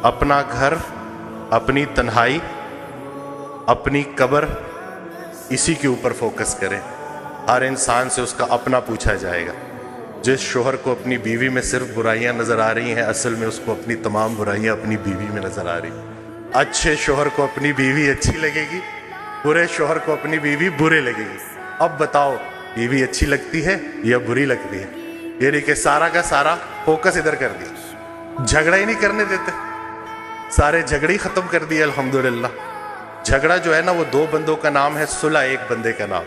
अपना घर, अपनी तन्हाई, अपनी कब्र, इसी के ऊपर फोकस करें। हर इंसान से उसका अपना पूछा जाएगा। जिस शोहर को अपनी बीवी में सिर्फ बुराइयां नजर आ रही हैं, असल में उसको अपनी तमाम बुराइयां अपनी बीवी में नजर आ रही। अच्छे शोहर को अपनी बीवी अच्छी लगेगी, बुरे शोहर को अपनी बीवी बुरे लगेगी। अब बताओ, बीवी अच्छी लगती है या बुरी लगती है? ये नहीं कि सारा का सारा फोकस इधर कर दिया, झगड़ा ही नहीं करने देते, सारे झगड़े ही खत्म कर दिए। अल्हम्दुलिल्लाह, झगड़ा जो है ना वो दो बंदों का नाम है, सुलह एक बंदे का नाम।